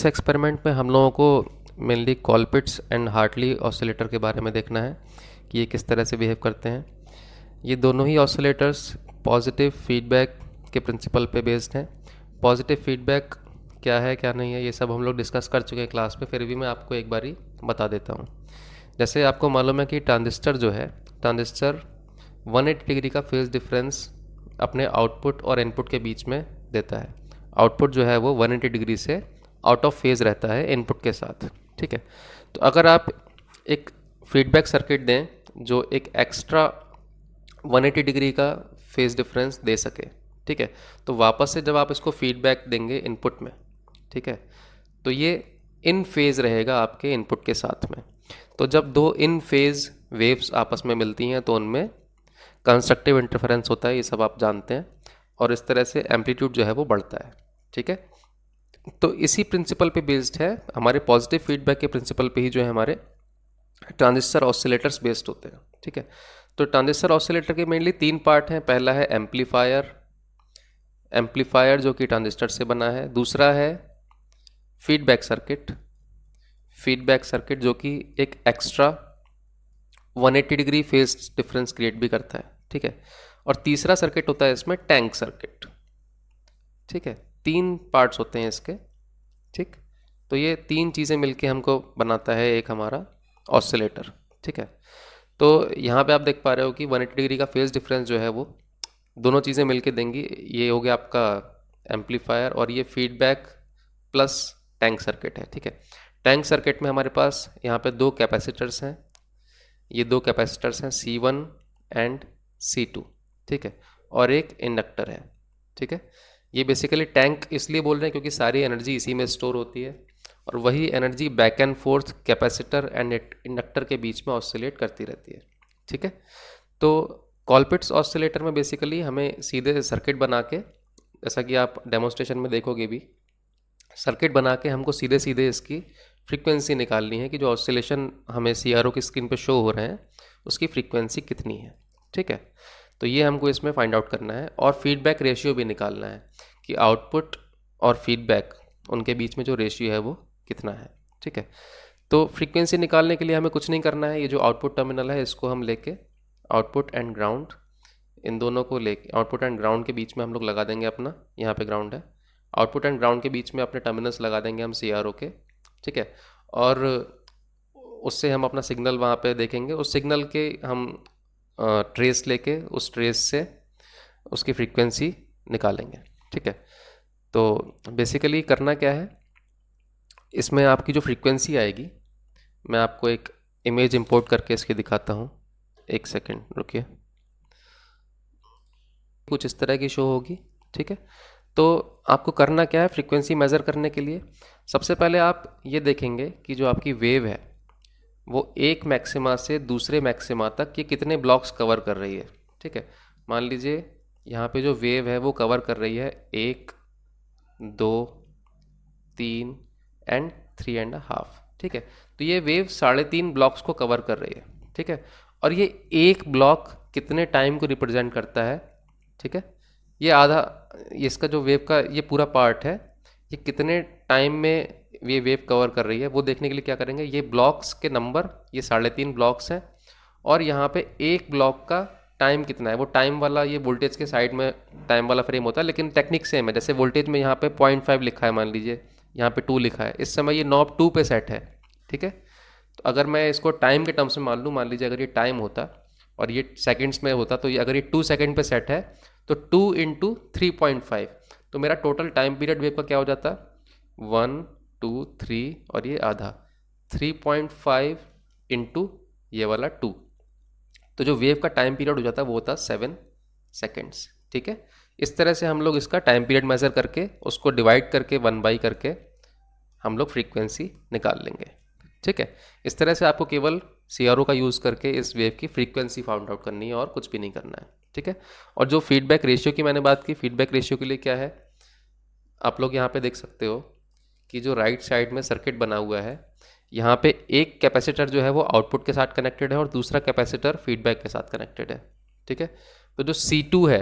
Experiment में हम लोगों को mainly Colpitts and Hartley oscillator के बारे में देखना है कि ये किस तरह से बिहेव करते हैं। ये दोनों ही ऑसिलेटर्स पॉजिटिव फीडबैक के प्रिंसिपल पे बेस्ड हैं। पॉजिटिव फीडबैक क्या है क्या नहीं है ये सब हम लोग डिस्कस कर चुके हैं क्लास में, फिर भी मैं आपको एक बारी बता देता हूँ। जैसे आपको मालूम है कि ट्रांजिस्टर जो है, ट्रांजिस्टर 180 डिग्री का फेज डिफरेंस अपने आउटपुट और इनपुट के बीच में देता है। आउटपुट जो है वो 180 डिग्री से आउट ऑफ फेज रहता है इनपुट के साथ, ठीक है। तो अगर आप एक फीडबैक सर्किट दें जो एक एक्स्ट्रा 180 डिग्री का फेज डिफरेंस दे सके, ठीक है, तो वापस से जब आप इसको फीडबैक देंगे इनपुट में, ठीक है, तो ये इन फेज रहेगा आपके इनपुट के साथ में। तो जब दो इन फेज वेव्स आपस में मिलती हैं तो उनमें कंस्ट्रक्टिव इंटरफेरेंस होता है, ये सब आप जानते हैं, और इस तरह से एम्पलीट्यूड जो है वो बढ़ता है, ठीक है। तो इसी प्रिंसिपल पे बेस्ड है, हमारे पॉजिटिव फीडबैक के प्रिंसिपल पे ही जो है हमारे ट्रांजिस्टर ऑसिलेटर्स बेस्ड होते हैं, ठीक है। तो ट्रांजिस्टर ऑसिलेटर के मेनली 3 पार्ट हैं। पहला है एम्पलीफायर, एम्पलीफायर जो कि ट्रांजिस्टर से बना है। दूसरा है फीडबैक सर्किट, फीडबैक सर्किट जो कि एक extra 180 degree phase difference create भी करता है, ठीक है। और तीसरा सर्किट होता है इसमें टैंक सर्किट, ठीक है। 3 पार्ट्स होते हैं इसके, ठीक। तो ये 3 चीज़ें मिलके हमको बनाता है एक हमारा ऑसिलेटर, ठीक है। तो यहाँ पे आप देख पा रहे हो कि 180 डिग्री का फेज डिफरेंस जो है वो दोनों चीज़ें मिलके देंगी। ये हो गया आपका एम्पलीफायर और ये फीडबैक प्लस टैंक सर्किट है, ठीक है। टैंक सर्किट में हमारे पास यहाँ पे 2 कैपेसिटर्स हैं, ये 2 कैपेसिटर्स हैं C1 एंड C2, ठीक है, और एक इंडक्टर है, ठीक है। ये बेसिकली टैंक इसलिए बोल रहे हैं क्योंकि सारी एनर्जी इसी में स्टोर होती है और वही energy back and fourth capacitor and inductor के बीच में ऑसिलेट करती रहती है, ठीक है। तो कॉलपिट्स ऑसिलेटर में बेसिकली हमें सीधे सर्किट बना के, जैसा कि आप डेमोन्स्ट्रेशन में देखोगे भी, सर्किट बना के हमको सीधे सीधे इसकी फ्रीक्वेंसी निकालनी है कि जो ऑसिलेशन हमें CRO की स्क्रीन पे शो हो रहे हैं उसकी फ्रीक्वेंसी कितनी है, ठीक है। तो ये हमको इसमें फाइंड आउट करना है और फीडबैक रेशियो भी निकालना है कि आउटपुट और फीडबैक उनके बीच में जो रेशियो है वो कितना है, ठीक है। तो फ्रीक्वेंसी निकालने के लिए हमें कुछ नहीं करना है। ये जो आउटपुट टर्मिनल है इसको हम लेके आउटपुट एंड ग्राउंड, इन दोनों को लेके आउटपुट एंड ग्राउंड के बीच में हम लोग लगा देंगे अपना, यहाँ पे ग्राउंड है, आउटपुट एंड ग्राउंड के बीच में अपने टर्मिनल्स लगा देंगे हम CRO के, ठीक है। और उससे हम अपना सिग्नल वहाँ पे देखेंगे, उस सिग्नल के हम ट्रेस लेके उस ट्रेस से उसकी फ्रीक्वेंसी निकालेंगे, ठीक है। तो बेसिकली करना क्या है, इसमें आपकी जो फ्रीक्वेंसी आएगी, मैं आपको एक इमेज इंपोर्ट करके इसकी दिखाता हूँ, एक सेकेंड रुकिए। कुछ इस तरह की शो होगी, ठीक है। तो आपको करना क्या है, फ्रीक्वेंसी मेज़र करने के लिए सबसे पहले आप ये देखेंगे कि जो आपकी वेव है वो एक मैक्सिमा से दूसरे मैक्सिमा तक ये कितने ब्लॉक्स कवर कर रही है, ठीक है। मान लीजिए यहाँ पे जो वेव है वो कवर कर रही है 1, 2, 3 एंड 3.5, ठीक है। तो ये वेव 3.5 ब्लॉक्स को कवर कर रही है, ठीक है। और ये एक ब्लॉक कितने टाइम को रिप्रेजेंट करता है, ठीक है। ये आधा, इसका जो वेव का ये पूरा पार्ट है, ये कितने टाइम में ये वेव कवर कर रही है वो देखने के लिए क्या करेंगे, ये ब्लॉक्स के नंबर, ये 3.5 ब्लॉक्स हैं और यहाँ पे एक ब्लॉक का टाइम कितना है, वो टाइम वाला, ये वोल्टेज के साइड में टाइम वाला फ्रेम होता है, लेकिन टेक्निक सेम है। जैसे वोल्टेज में यहाँ पे 0.5 लिखा है, मान लीजिए यहाँ पे 2 लिखा है, इस समय ये नॉब 2 पे सेट है, ठीक है। तो अगर मैं इसको टाइम के टर्म्स में मान लूँ, मान लीजिए अगर ये टाइम होता और ये सेकेंड्स में होता, तो ये अगर ये 2 सेकेंड पे सेट है तो 2 × 3.5, तो मेरा टोटल टाइम पीरियड वेव का क्या हो जाता, 1, 2, 3 और ये आधा, 3.5 × ये वाला 2, तो जो वेव का टाइम पीरियड हो जाता है वो होता 7 सेकेंड्स, ठीक है। इस तरह से हम लोग इसका टाइम पीरियड मेज़र करके उसको डिवाइड करके 1/, करके हम लोग फ्रीक्वेंसी निकाल लेंगे, ठीक है। इस तरह से आपको केवल CRO का यूज़ करके इस वेव की फ्रीक्वेंसी फाउंड आउट करनी है और कुछ भी नहीं करना है, ठीक है। और जो फीडबैक रेशियो की मैंने बात की, फीडबैक रेशियो के लिए क्या है, आप लोग यहाँ पे देख सकते हो कि जो राइट साइड में सर्किट बना हुआ है, यहाँ पे एक कैपेसिटर जो है वो आउटपुट के साथ कनेक्टेड है और दूसरा कैपेसिटर फीडबैक के साथ कनेक्टेड है, ठीक है। तो जो C2 है,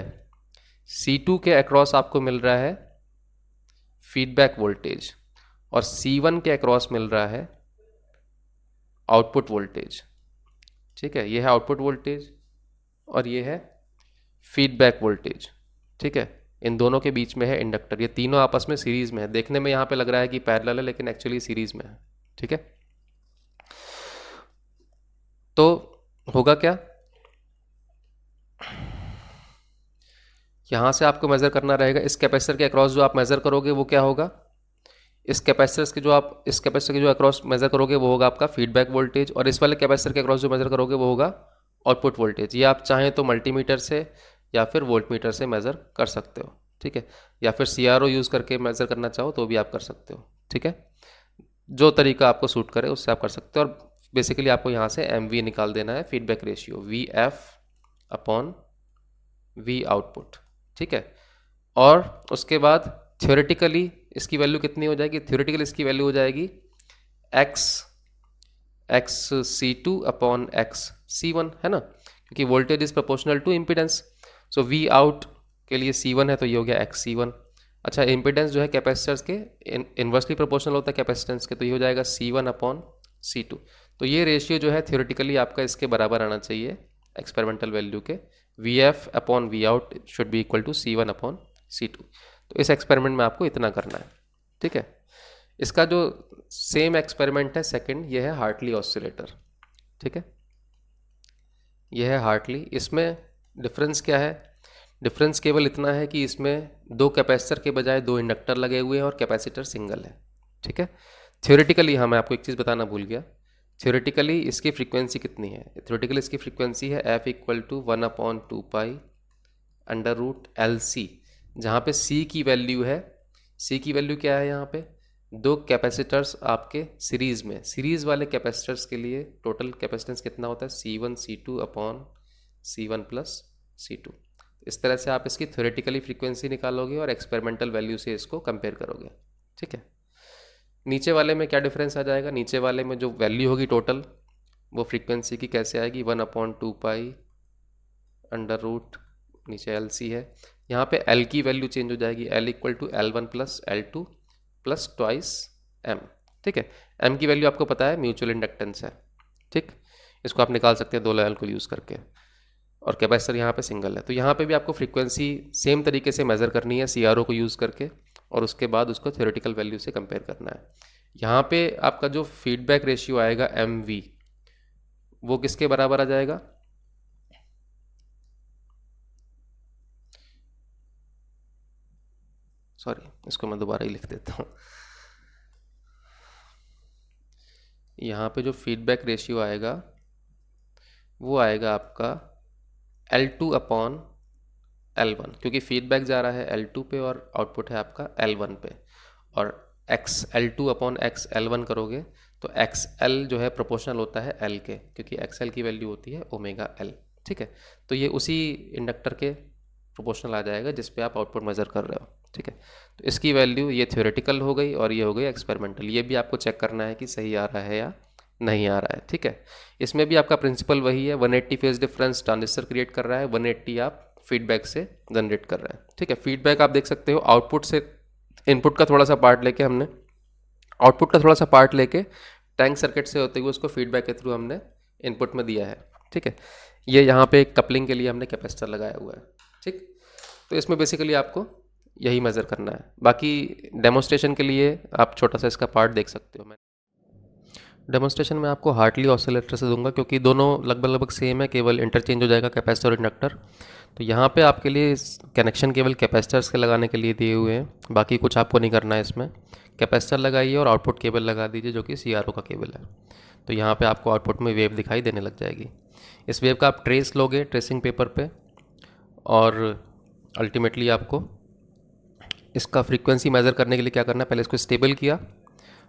C2 के अक्रॉस आपको मिल रहा है फीडबैक वोल्टेज और C1 के अक्रॉस मिल रहा है आउटपुट वोल्टेज। ठीक है, ये है आउटपुट वोल्टेज और ये है फीडबैक वोल्टेज। ठीक है, इन दोनों के बीच में है इंडक्टर। ये तीनों आपस में सीरीज में है। देखने में यहाँ पे लग रहा है कि पैरेलल है, लेकिन एक्चुअली सीरीज में है। ठीक है, तो होगा क्या, यहाँ से आपको मेज़र करना रहेगा इस कैपेसिटर के अक्रॉस जो आप मेज़र करोगे वो क्या होगा, इस कैपेसिटर के जो अक्रॉस मेज़र करोगे वो होगा आपका फीडबैक वोल्टेज, और इस वाले कैपेसिटर के अक्रॉस जो मेज़र करोगे वो होगा आउटपुट वोल्टेज। ये आप चाहें तो मल्टीमीटर से या फिर वोल्टमीटर से मेज़र कर सकते हो। ठीक है, या फिर CRO यूज़ करके मेज़र करना चाहो तो भी आप कर सकते हो। ठीक है, जो तरीका आपको सूट करे उससे आप कर सकते हो। और बेसिकली आपको यहाँ से MV निकाल देना है, feedback ratio VF upon V output. ठीक है, और उसके बाद थ्योरेटिकली इसकी वैल्यू कितनी हो जाएगी, थ्योरेटिकली इसकी वैल्यू हो जाएगी XC2 अपॉन XC1, है ना, क्योंकि voltage is proportional to impedance. So V out के लिए C1 है तो ये हो गया XC1। अच्छा, इम्पिडेंस जो है कैपेसिटर्स के इन्वर्सली प्रोपोर्शनल होता है कैपेसिटेंस के, तो ये हो जाएगा C1 अपॉन C2। तो ये रेशियो जो है थ्योरेटिकली आपका इसके बराबर आना चाहिए एक्सपेरिमेंटल वैल्यू के। VF upon V out should be equal to C1 upon C2। तो इस एक्सपेरिमेंट में आपको इतना करना है। ठीक है, इसका जो सेम एक्सपेरिमेंट है सेकंड, ये है हार्टली ऑसिलेटर। ठीक है, ये है हार्टली। इसमें डिफरेंस क्या है, डिफरेंस केवल इतना है कि इसमें दो कैपेसिटर के बजाय दो इंडक्टर लगे हुए हैं और कैपेसिटर सिंगल है। ठीक है, थ्योरेटिकली हाँ मैं आपको एक चीज़ बताना भूल गया, थ्योरेटिकली इसकी फ्रीक्वेंसी कितनी है, थ्योरेटिकली इसकी फ्रीक्वेंसी है F equal to 1/2π under root LC, जहाँ पे C की वैल्यू है, C की वैल्यू क्या है, यहाँ पे दो कैपेसिटर्स आपके सीरीज़ में, सीरीज़ वाले कैपेसिटर्स के लिए टोटल कैपेसिटेंस कितना होता है, C1 C2 upon C1 plus C2। इस तरह से आप इसकी थ्योरेटिकली फ्रीक्वेंसी निकालोगे और एक्सपेरिमेंटल वैल्यू से इसको कंपेयर करोगे। ठीक है, नीचे वाले में क्या डिफरेंस आ जाएगा, नीचे वाले में जो वैल्यू होगी टोटल वो फ्रीक्वेंसी की कैसे आएगी, 1/2π अंडर रूट नीचे LC है, यहाँ पे L की वैल्यू चेंज हो जाएगी, L equal to L1 plus L2 plus twice M। ठीक है, M की वैल्यू आपको पता है म्यूचुअल इंडक्टेंस है। ठीक, इसको आप निकाल सकते हैं दो लेवल को यूज़ करके, और कैपेसिटर यहाँ पे सिंगल है। तो यहाँ पे भी आपको फ्रीक्वेंसी सेम तरीके से मेज़र करनी है CRO को यूज़ करके, और उसके बाद उसको थ्योरेटिकल वैल्यू से कंपेयर करना है। यहाँ पे आपका जो फीडबैक रेशियो आएगा MV, वो किसके बराबर आ जाएगा, सॉरी इसको मैं दोबारा ही लिख देता हूँ। यहाँ पे जो फीडबैक रेशियो आएगा वो आएगा आपका L2 अपॉन L1, क्योंकि फीडबैक जा रहा है L2 पे और आउटपुट है आपका L1 पे, और XL2 अपॉन XL1 करोगे तो XL जो है प्रोपोर्शनल होता है L के, क्योंकि XL की वैल्यू होती है ओमेगा L। ठीक है, तो ये उसी इंडक्टर के प्रोपोर्शनल आ जाएगा जिस पे आप आउटपुट मेज़र कर रहे हो। ठीक है, तो इसकी वैल्यू ये थ्योरेटिकल हो गई और ये हो गई एक्सपेरिमेंटल। ये भी आपको चेक करना है कि सही आ रहा है या नहीं आ रहा है। ठीक है, इसमें भी आपका प्रिंसिपल वही है, 180 फेज डिफरेंस ट्रांजिस्टर क्रिएट कर रहा है, 180 आप फीडबैक से जनरेट कर रहे हैं। ठीक है, फीडबैक आप देख सकते हो आउटपुट से, इनपुट का थोड़ा सा पार्ट लेके हमने, आउटपुट का थोड़ा सा पार्ट लेके टैंक सर्किट से होते हुए उसको फीडबैक के थ्रू हमने इनपुट में दिया है। ठीक है, ये यहाँ पे एक कपलिंग के लिए हमने कैपेसिटर लगाया हुआ है। ठीक, तो इसमें बेसिकली आपको यही मेज़र करना है। बाकी डेमोन्स्ट्रेशन के लिए आप छोटा सा इसका पार्ट देख सकते हो। मैं डेमोन्स्ट्रेशन में आपको हार्टली ऑसिलेटर से दूंगा, क्योंकि दोनों लगभग सेम है, केवल इंटरचेंज हो जाएगा कैपेसिटर और इंडक्टर। तो यहाँ पे आपके लिए कनेक्शन केवल कैपेसिटर्स के लगाने के लिए दिए हुए हैं, बाकी कुछ आपको नहीं करना है। इसमें कैपेसिटर लगाइए और आउटपुट केबल लगा दीजिए जो कि CRO का केबल है। तो यहाँ पे आपको आउटपुट में वेव दिखाई देने लग जाएगी। इस वेव का आप ट्रेस लोगे ट्रेसिंग पेपर पे, और अल्टीमेटली आपको इसका फ्रीक्वेंसी मेज़र करने के लिए क्या करना है, पहले इसको स्टेबल किया,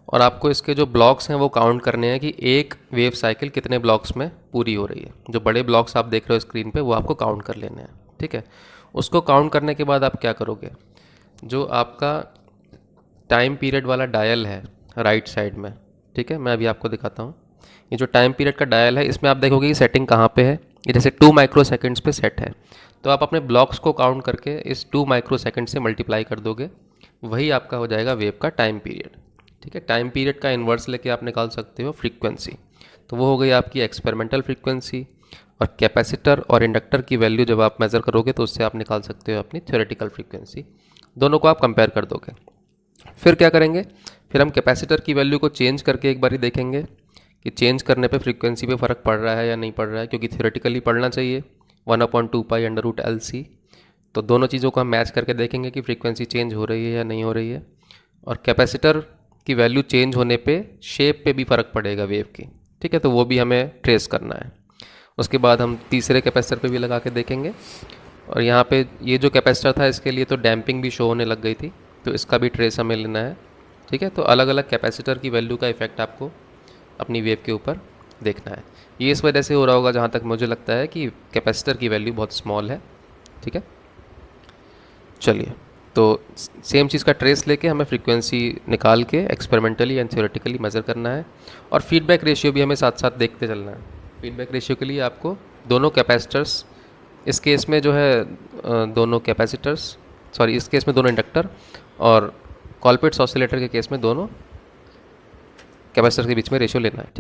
और आपको इसके जो ब्लॉक्स हैं वो काउंट करने हैं कि एक वेव साइकिल कितने ब्लॉक्स में पूरी हो रही है। जो बड़े ब्लॉक्स आप देख रहे हो स्क्रीन पे वो आपको काउंट कर लेने हैं। ठीक है, उसको काउंट करने के बाद आप क्या करोगे, जो आपका टाइम पीरियड वाला डायल है राइट साइड में, ठीक है, मैं अभी आपको दिखाता हूँ। ये जो टाइम पीरियड का डायल है इसमें आप देखोगे कि सेटिंग कहाँ पे है, ये जैसे 2 माइक्रोसेकंड्स पे सेट है, तो आप अपने ब्लॉक्स को काउंट करके इस 2 माइक्रोसेकंड से मल्टीप्लाई कर दोगे, वही आपका हो जाएगा वेव का टाइम पीरियड। ठीक है, टाइम पीरियड का इन्वर्स लेके आप निकाल सकते हो फ्रीक्वेंसी। तो वो हो गई आपकी एक्सपेरिमेंटल फ्रीक्वेंसी। और कैपेसिटर और इंडक्टर की वैल्यू जब आप मेज़र करोगे तो उससे आप निकाल सकते हो अपनी थ्योरेटिकल फ्रीक्वेंसी। दोनों को आप कंपेयर कर दोगे। फिर क्या करेंगे, फिर हम कैपेसिटर की वैल्यू को चेंज करके एक बारी देखेंगे कि चेंज करने पे फ्रीक्वेंसी पे फ़र्क पड़ रहा है या नहीं पड़ रहा है, क्योंकि थ्योरेटिकली पढ़ना चाहिए 1/2π√LC। तो दोनों चीज़ों को हम मैच करके देखेंगे कि फ्रीक्वेंसी चेंज हो रही है या नहीं हो रही है। और कैपेसिटर की वैल्यू चेंज होने पे शेप पे भी फ़र्क पड़ेगा वेव की, ठीक है, तो वो भी हमें ट्रेस करना है। उसके बाद हम तीसरे कैपेसिटर पे भी लगा के देखेंगे। और यहाँ पे ये जो कैपेसिटर था इसके लिए तो डैम्पिंग भी शो होने लग गई थी, तो इसका भी ट्रेस हमें लेना है, ठीक है। तो अलग अलग कैपेसिटर की वैल्यू का इफेक्ट आपको अपनी वेव के ऊपर देखना है। ये इस वजह से हो रहा होगा जहाँ तक मुझे लगता है कि कैपेसिटर की वैल्यू बहुत स्मॉल है, ठीक है। चलिए, तो सेम चीज़ का ट्रेस लेके हमें फ्रीक्वेंसी निकाल के एक्सपेरिमेंटली एंड थ्योरेटिकली मेज़र करना है। और फीडबैक रेशियो भी हमें साथ साथ देखते चलना है। फीडबैक रेशियो के लिए आपको दोनों कैपेसिटर्स, इस केस में जो है दोनों कैपेसिटर्स, सॉरी इस केस में दोनों इंडक्टर, और कॉलपिट्स ऑसिलेटर के केस में दोनों कैपेसिटर के बीच में रेशियो लेना है।